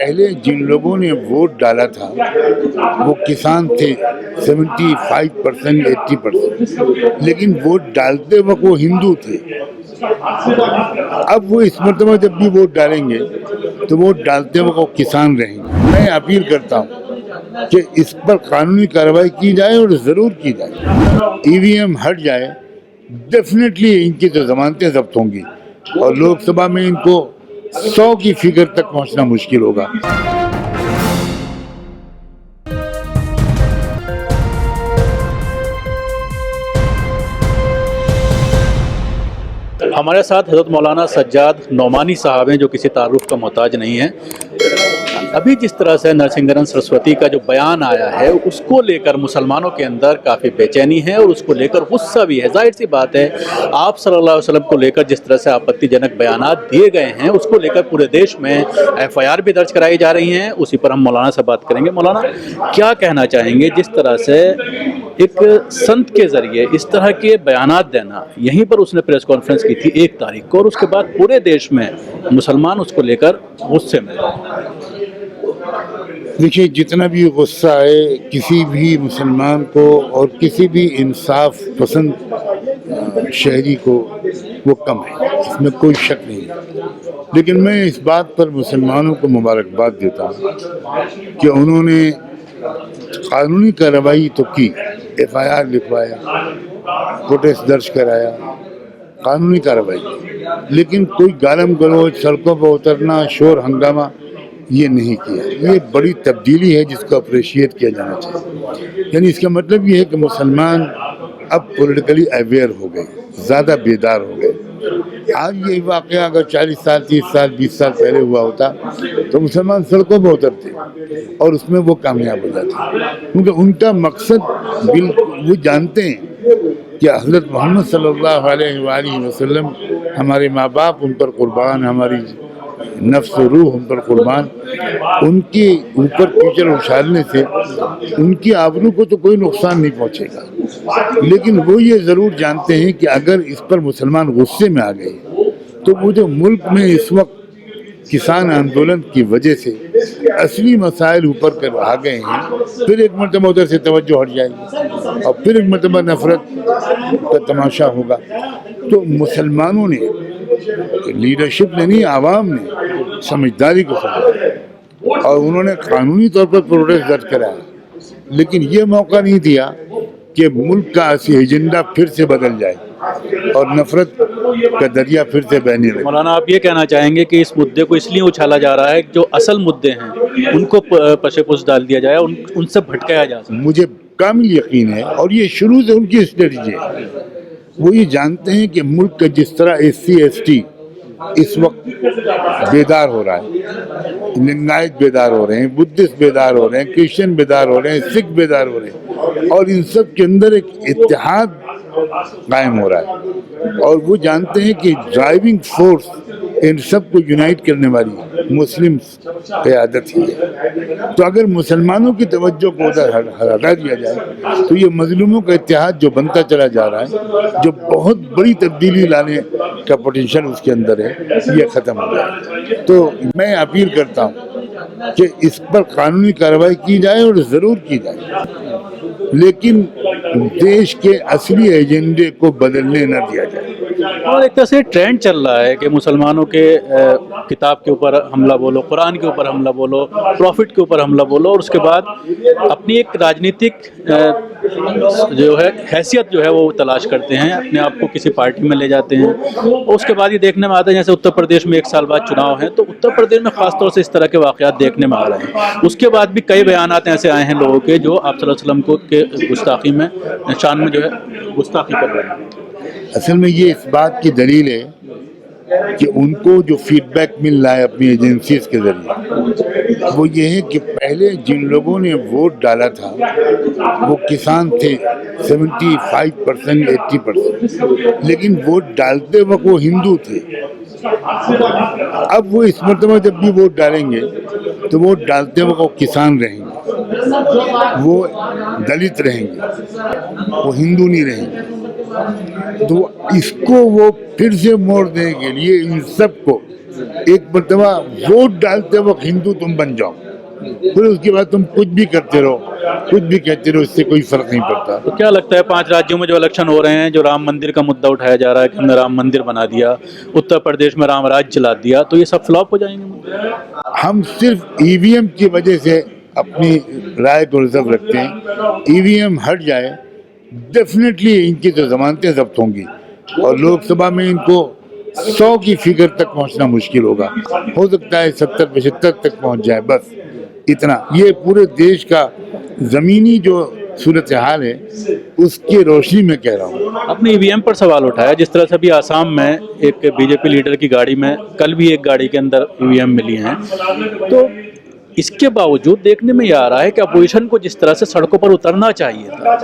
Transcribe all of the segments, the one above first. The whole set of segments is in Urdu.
پہلے جن لوگوں نے ووٹ ڈالا تھا وہ کسان تھے 75%, 80%, لیکن ووٹ ڈالتے وقت وہ ہندو تھے. اب وہ اس مرتبہ جب بھی ووٹ ڈالیں گے تو ووٹ ڈالتے وقت وہ کسان رہیں گے. میں اپیل کرتا ہوں کہ اس پر قانونی کارروائی کی جائے اور ضرور کی جائے. ای وی ایم ہٹ جائے ڈیفینیٹلی ان کی تو ضمانتیں ضبط ہوں گی اور لوک سبھا میں ان کو 100 کی فگر تک پہنچنا مشکل ہوگا. ہمارے ساتھ حضرت مولانا سجاد نعمانی صاحب ہیں جو کسی تعارف کا محتاج نہیں ہیں. ابھی جس طرح سے نرسنگھرن سرسوتی کا جو بیان آیا ہے اس کو لے کر مسلمانوں کے اندر کافی بے چینی ہے اور اس کو لے کر غصہ بھی ہے. ظاہر سی بات ہے آپ صلی اللہ علیہ وسلم کو لے کر جس طرح سے آپتی جنک بیانات دیے گئے ہیں اس کو لے کر پورے دیش میں FIR بھی درج کرائی جا رہی ہیں. اسی پر ہم مولانا سے بات کریں گے. مولانا کیا کہنا چاہیں گے جس طرح سے ایک سنت کے ذریعے اس طرح کے بیانات دینا؟ یہیں پر اس نے پریس کانفرنس کی تھی 1 تاریخ کو اور اس کے بعد پورے دیش میں مسلمان اس کو لے کر غصے میں. دیکھیے جتنا بھی غصہ ہے کسی بھی مسلمان کو اور کسی بھی انصاف پسند شہری کو وہ کم ہے، اس میں کوئی شک نہیں ہے. لیکن میں اس بات پر مسلمانوں کو مبارکباد دیتا ہوں کہ انہوں نے قانونی کارروائی تو کی، FIR لکھوایا، پروٹیسٹ درج کرایا، قانونی کارروائی کی، لیکن کوئی گالم گلوچ، سڑکوں پر اترنا، شور ہنگامہ یہ نہیں کیا. یہ بڑی تبدیلی ہے جس کو اپریشیٹ کیا جانا چاہیے. یعنی اس کا مطلب یہ ہے کہ مسلمان اب پولیٹیکلی اویئر ہو گئے، زیادہ بیدار ہو گئے. آج یہ واقعہ اگر 40 سال 30 سال 20 سال پہلے ہوا ہوتا تو مسلمان سڑکوں پہ اترتے اور اس میں وہ کامیاب ہو جاتے، کیونکہ ان کا مقصد وہ جانتے ہیں کہ حضرت محمد صلی اللہ علیہ وآلہ وسلم ہمارے ماں باپ ان پر قربان، ہماری نفس و روح ان پر قربان. ان کے اوپر کیچڑ اچھالنے سے ان کی آبرو کو تو کوئی نقصان نہیں پہنچے گا، لیکن وہ یہ ضرور جانتے ہیں کہ اگر اس پر مسلمان غصے میں آ گئے تو وہ جو ملک میں اس وقت کسان آندولن کی وجہ سے اصلی مسائل اوپر کر آ گئے ہیں، پھر ایک مرتبہ ادھر سے توجہ ہٹ جائے گی اور پھر ایک مرتبہ نفرت کا تماشا ہوگا. تو مسلمانوں نے، لیڈرشپ نے نہیں، عوام نے سمجھداری کو سمجھا اور انہوں نے قانونی طور پر پروٹیسٹ درج کرایا، لیکن یہ موقع نہیں دیا کہ ملک کا اصلی ایجنڈا پھر سے بدل جائے اور نفرت کا دریا پھر سے بہنے لگے. مولانا آپ یہ کہنا چاہیں گے کہ اس مدعے کو اس لیے اچھالا جا رہا ہے کہ جو اصل مدعے ہیں ان کو پش پش ڈال دیا جائے، ان سے بھٹکایا جا سکے؟ مجھے کامل یقین ہے اور یہ شروع سے ان کی اسٹریٹجی ہے. وہ یہ جانتے ہیں کہ ملک کا جس طرح SC ST اس وقت بیدار ہو رہا ہے، لنگایت بیدار ہو رہے ہیں، بدھسٹ بیدار ہو رہے ہیں، کرسچن بیدار ہو رہے ہیں، سکھ بیدار ہو رہے ہیں، اور ان سب کے اندر ایک اتحاد قائم ہو رہا ہے. اور وہ جانتے ہیں کہ ڈرائیونگ فورس ان سب کو یونائٹ کرنے والی مسلم قیادت ہی ہے. تو اگر مسلمانوں کی توجہ کو ادھر ہٹا دیا جائے تو یہ مظلوموں کا اتحاد جو بنتا چلا جا رہا ہے، جو بہت بڑی تبدیلی لانے کا پوٹینشیل اس کے اندر ہے، یہ ختم ہو جائے. تو میں اپیل کرتا ہوں کہ اس پر قانونی کارروائی کی جائے اور ضرور کی جائے، لیکن دیش کے اصلی ایجنڈے کو بدلنے نہ دیا جائے. اور ایک طرح سے ٹرینڈ چل رہا ہے کہ مسلمانوں کے کتاب کے اوپر حملہ بولو، قرآن کے اوپر حملہ بولو، پروفٹ کے اوپر حملہ بولو، اور اس کے بعد اپنی ایک راجنیتک جو ہے حیثیت جو ہے وہ تلاش کرتے ہیں، اپنے آپ کو کسی پارٹی میں لے جاتے ہیں. اس کے بعد یہ دیکھنے میں آتا ہے جیسے اتر پردیش میں 1 سال بعد چناؤ ہیں تو اتر پردیش میں خاص طور سے اس طرح کے واقعات دیکھنے میں آ رہے ہیں. اس کے بعد بھی کئی بیانات ایسے آئے ہیں لوگوں کے جو آپ صلی اللہ علیہ وسلم کو کے گستاخی میں شان میں جو ہے گستاخی کر رہے ہیں. اصل میں یہ اس بات کی دلیل ہے کہ ان کو جو فیڈ بیک مل رہا ہے اپنی ایجنسیز کے ذریعے وہ یہ ہے کہ پہلے جن لوگوں نے ووٹ ڈالا تھا وہ کسان تھے 75%, 80%, لیکن ووٹ ڈالتے وقت وہ ہندو تھے. اب وہ اس مرتبہ جب بھی ووٹ ڈالیں گے تو ووٹ ڈالتے وقت وہ کسان رہیں گے، وہ دلت رہیں گے، وہ ہندو نہیں رہیں گے. تو اس کو وہ پھر سے موڑ دینے کے لیے ان سب کو ایک مرتبہ ووٹ ڈالتے وقت ہندو تم بن جاؤ، پھر اس کے بعد تم کچھ بھی کرتے رہو، کچھ بھی کہتے رہو، اس سے کوئی فرق نہیں پڑتا۔ تو کیا لگتا ہے 5 راجیوں میں جو الیکشن ہو رہے ہیں، جو رام مندر کا مدعا اٹھایا جا رہا ہے کہ ہم نے رام مندر بنا دیا، اتر پردیش میں رام راج چلا دیا، تو یہ سب فلاپ ہو جائیں گے؟ ہم صرف ای وی ایم کی وجہ سے اپنی رائے کو ریزرو رکھتے ہیں۔ ای وی ایم ہٹ جائے ڈیفینیٹلی ان کی تو ضمانتیں ضبط ہوں گی، اور لوک سبھا میں ان کو 100 کی فگر تک پہنچنا مشکل ہوگا، ہو سکتا ہے 70-75 تک پہنچ جائے، بس اتنا۔ یہ پورے دیش کا زمینی جو صورتحال ہے اس کی روشنی میں کہہ رہا ہوں۔ اپنے ای وی ایم پر سوال اٹھایا، جس طرح سے ابھی آسام میں ایک بی جے پی لیڈر کی گاڑی میں کل بھی ایک گاڑی کے اندر ای وی ایم ملی ہیں، تو اس کے باوجود دیکھنے میں یہ آ رہا ہے کہ اپوزیشن کو جس طرح سے سڑکوں پر اترنا چاہیے تھا،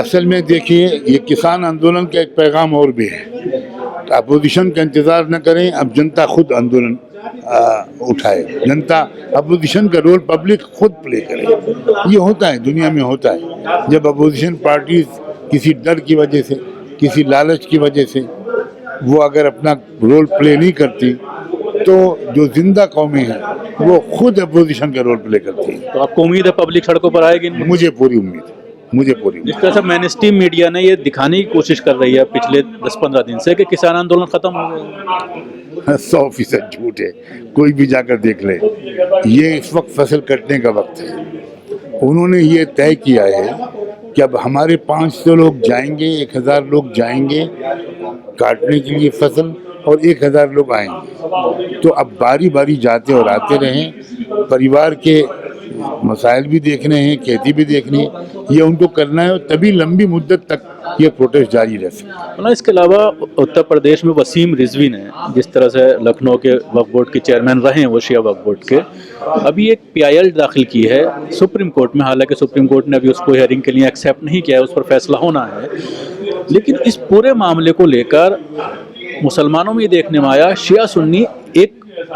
اصل میں دیکھیے، یہ کسان آندولن کا ایک پیغام اور بھی ہے، اپوزیشن کا انتظار نہ کریں، اب جنتا خود آندولن اٹھائے، جنتا اپوزیشن کا رول پبلک خود پلے کرے۔ یہ ہوتا ہے، دنیا میں ہوتا ہے، جب اپوزیشن پارٹیز کسی ڈر کی وجہ سے، کسی لالچ کی وجہ سے وہ اگر اپنا رول پلے نہیں کرتی تو جو زندہ قومیں ہیں وہ خود اپوزیشن کا رول پلے کرتی ہیں۔ تو آپ کو امید ہے پبلک سڑکوں پر آئے گی؟ مجھے پوری امید ہے، مجھے پوری امید جس طرح سے مین اسٹریم میڈیا نے یہ دکھانے کی کوشش کر رہی ہے پچھلے 10-15 دن سے کہ کسان آندولن ختم ہو گئے۔ ہے۔ 100% جھوٹ ہے، کوئی بھی جا کر دیکھ لے۔ یہ اس وقت فصل کٹنے کا وقت ہے، انہوں نے یہ طے کیا ہے کہ اب ہمارے 500 لوگ جائیں گے، 1000 لوگ جائیں گے کاٹنے کے لیے فصل، اور 1000 لوگ آئیں گے۔ تو اب باری باری جاتے اور آتے رہیں، پریوار کے مسائل بھی دیکھنے ہیں، کھیتی بھی دیکھنی ہے، یہ ان کو کرنا ہے، اور تبھی لمبی مدت تک یہ پروٹیسٹ جاری رہ سکتا ہے۔ اس کے علاوہ اتر پردیش میں وسیم رضوی نے جس طرح سے لکھنؤ کے وقف بورڈ کے چیئرمین رہے ہیں، وہ شیعہ وقف بورڈ کے، ابھی ایک پی آئی ایل داخل کی ہے سپریم کورٹ میں، حالانکہ سپریم کورٹ نے ابھی اس کو ہیئرنگ کے لیے ایکسیپٹ نہیں کیا ہے، اس پر فیصلہ ہونا ہے، لیکن اس پورے معاملے کو لے کر مسلمانوں میں یہ دیکھنے میں آیا شیعہ سنی ایک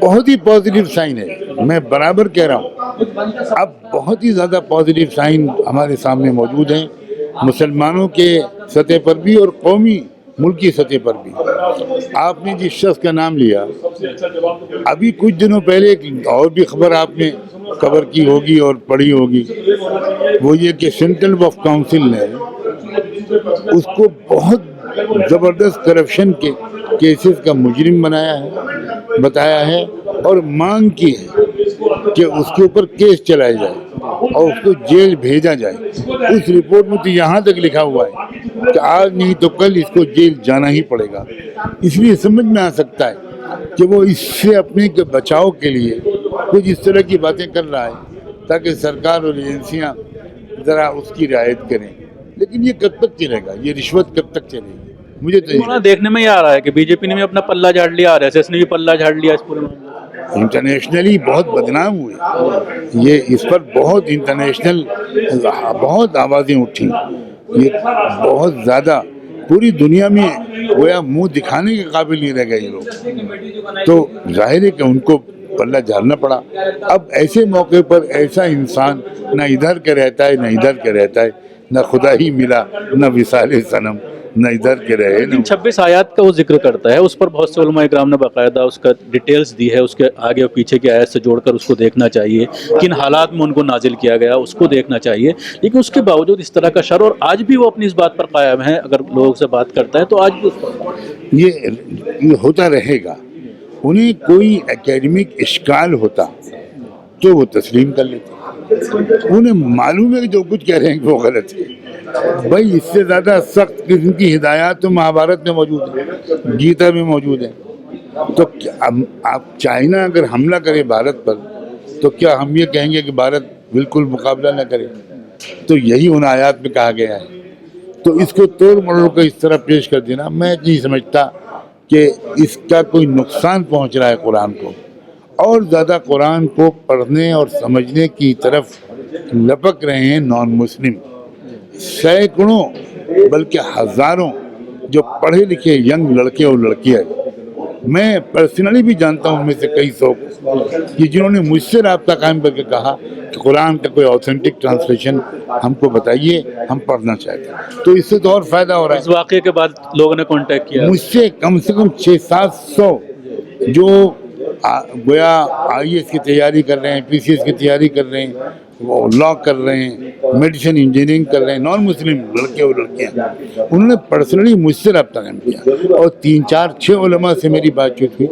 بہت ہی پازیٹیو سائن ہے، میں برابر کہہ رہا ہوں، اب بہت ہی زیادہ پازیٹیو سائن ہمارے سامنے موجود ہیں، مسلمانوں کے سطح پر بھی اور قومی ملکی سطح پر بھی۔ آپ نے جس شخص کا نام لیا، ابھی کچھ دنوں پہلے ایک اور بھی خبر آپ نے کور کی ہوگی اور پڑھی ہوگی، وہ یہ کہ سینٹرل وقف کونسل نے اس کو بہت زبردست کرپشن کے کیسز کا مجرم بتایا ہے، اور مانگ کی ہے کہ اس کے اوپر کیس چلایا جائے اور اس کو جیل بھیجا جائے۔ اس رپورٹ میں تو یہاں تک لکھا ہوا ہے کہ آج نہیں تو کل اس کو جیل جانا ہی پڑے گا۔ اس لیے سمجھ میں آ سکتا ہے کہ وہ اس سے اپنے بچاؤ کے لیے کچھ اس طرح کی باتیں کر رہا ہے تاکہ سرکار اور ایجنسیاں ذرا اس کی رعایت کریں، لیکن یہ کب تک چلے گا؟ یہ رشوت کب تک چلے گی؟ مجھے تو دیکھنے میں یہ آ رہا ہے کہ بی جے پی نے بھی اپنا پلہ جھاڑ لیا، آر ایس ایس نے بھی پلہ جھاڑ لیا اس پورے معاملے میں۔ انٹرنیشنلی بہت بدنام ہوئے، یہ اس پر بہت انٹرنیشنل بہت آوازیں اٹھی، یہ بہت زیادہ پوری دنیا میں گویا منہ دکھانے کے قابل نہیں رہ گئے یہ لوگ، تو ظاہر ہے کہ ان کو پلہ جھاڑنا پڑا۔ اب ایسے موقع پر ایسا انسان نہ ادھر کے رہتا ہے نہ ادھر کے رہتا ہے، نہ خدا ہی ملا نہ وصال صنم، نہ ادھر کے رہے نہ 26 آیات کا وہ ذکر کرتا ہے، اس پر بہت سے علماء اکرام نے باقاعدہ اس کا ڈیٹیلز دی ہے، اس کے آگے اور پیچھے کی آیت سے جوڑ کر اس کو دیکھنا چاہیے، کن حالات میں ان کو نازل کیا گیا اس کو دیکھنا چاہیے، لیکن اس کے باوجود اس طرح کا شر، اور آج بھی وہ اپنی اس بات پر قائم ہے، اگر لوگوں سے بات کرتا ہے تو آج بھی یہ ہوتا رہے گا۔ انہیں کوئی اکیڈمک اشکال ہوتا تو وہ تسلیم کر لیتے، انہیں معلوم ہے کہ جو کچھ کہہ رہے ہیں وہ غلط ہے۔ بھائی اس سے زیادہ سخت قسم کی ہدایات تو مہابھارت میں موجود ہے، گیتا میں موجود ہے، تو آپ چائنا اگر حملہ کرے بھارت پر تو کیا ہم یہ کہیں گے کہ بھارت بالکل مقابلہ نہ کرے؟ تو یہی ان آیات میں کہا گیا ہے۔ تو اس کو توڑ مروڑ کر اس طرح پیش کر دینا، میں نہیں سمجھتا کہ اس کا کوئی نقصان پہنچ رہا ہے قرآن کو، اور زیادہ قرآن کو پڑھنے اور سمجھنے کی طرف لپک رہے ہیں نان مسلم، سینکڑوں بلکہ ہزاروں جو پڑھے لکھے ینگ لڑکے اور لڑکیاں میں پرسنلی بھی جانتا ہوں ان میں سے کئی سو کو کہ جنہوں نے مجھ سے رابطہ قائم کر کے کہا کہ قرآن کا کوئی اوتھینٹک ٹرانسلیشن ہم کو بتائیے، ہم پڑھنا چاہتے ہیں. تو اس سے تو اور فائدہ ہو رہا اس واقعے کے بعد لوگوں نے کانٹیکٹ کیا؟ ہے. مجھ سے کم 600-700 جو گویا آئی ایس کی تیاری کر رہے ہیں، پی سی ایس کی تیاری کر رہے ہیں، وہ لا کر رہے ہیں، میڈیسن انجینئرنگ کر رہے ہیں، نان مسلم لڑکے اور لڑکیاں، انہوں نے پرسنلی مجھ سے رابطہ قائم کیا اور 3-4-6 علماء سے میری بات چیت ہوئی.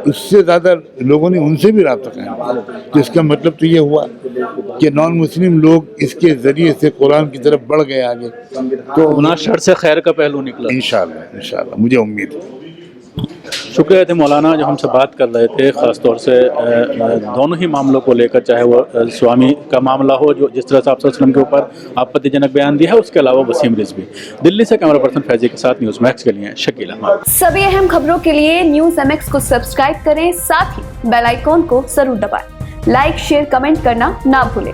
اس سے زیادہ لوگوں نے ان سے بھی رابطہ قائم کیا. تو اس کا مطلب تو یہ ہوا کہ نان مسلم لوگ اس کے ذریعے سے قرآن کی طرف بڑھ گئے آگے. تو گناہ شر سے خیر کا پہلو نکلا. انشاءاللہ مجھے امید ہے. شکریہ تھے مولانا جو ہم سے بات کر رہے تھے، خاص طور سے دونوں ہی معاملوں کو لے کر، چاہے وہ سوامی کا معاملہ ہو جو جس طرح سے آپ صلی اللہ علیہ وسلم کے اوپر آپتی جنک بیان دیا ہے، اس کے علاوہ وسیم رضوی. دلی سے کیمرہ پرسن فیضی کے ساتھ نیوز میکس کے لیے شکیل احمد. سبھی اہم خبروں کے لیے نیوز MX کو سبسکرائب کریں، ساتھ ہی بیل آئیکن کو ضرور دبائیں. لائک، شیئر، کمنٹ کرنا نہ بھولیں.